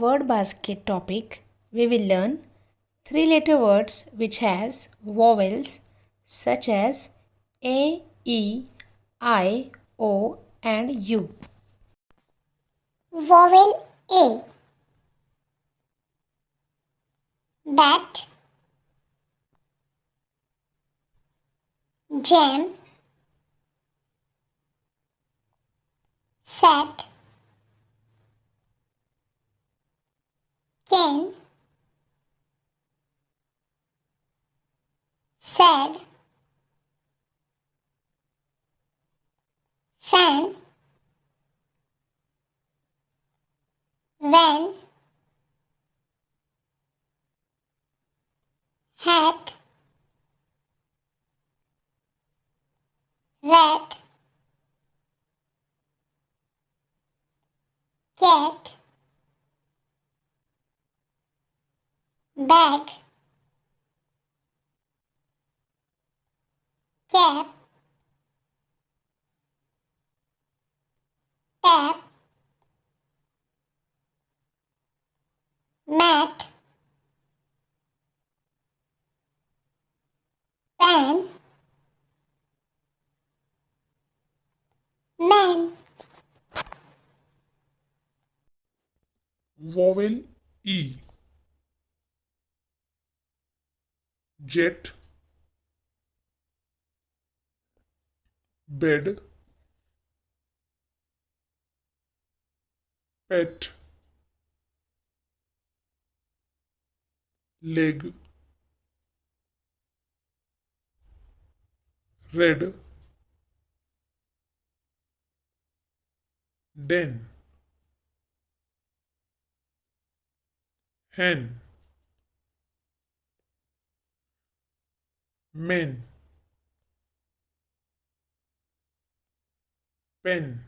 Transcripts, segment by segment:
word basket topic, we will learn three-letter words which has vowels such as A, E, I, O and U. Vowel A. Bat, jam, sat, can, sad, fan, van, hat, rat, cat, bag, cap, tap, mat, pan, man. Vowel E. Jet, bed, pet, leg, red, den, hen, men, pen,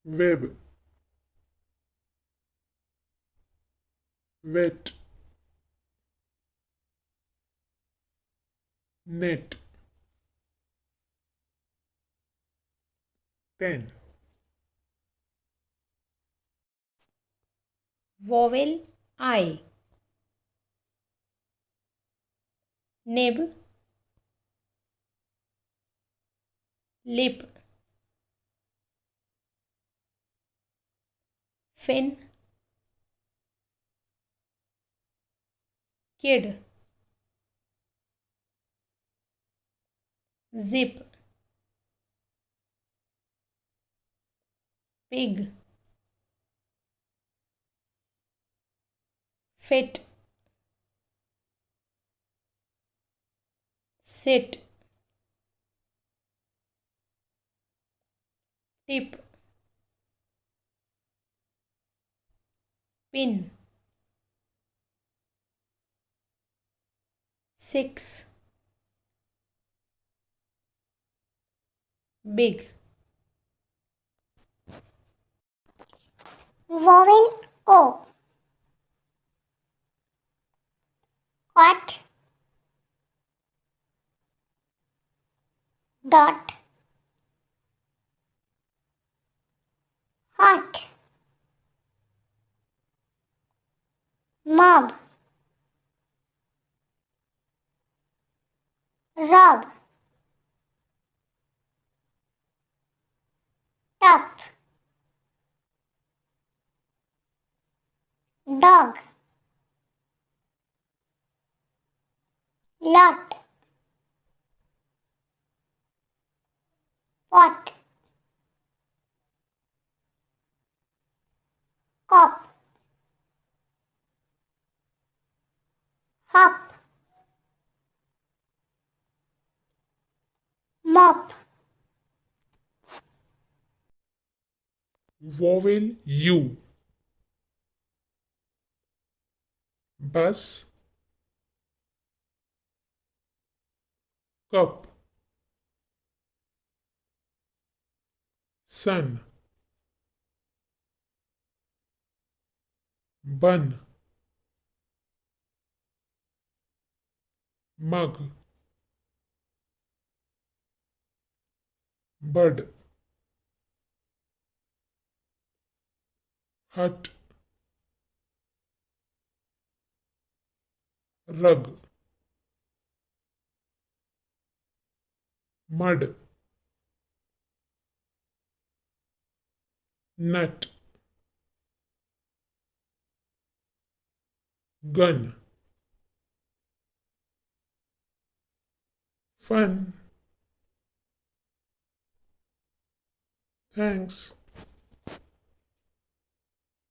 web, wet, net, ten. Vowel I. Nib, lip, fin, kid, zip, pig, fit, sit, tip, pin, 6, big. Vowel O. Hot, dot, hot, mob, rob, top, dog, lot, pot, cop, hop, mop. Vowel U. Bus, cup, sun, bun, mug, bud, hut, rug, mud, nut, gun, fun. Thanks.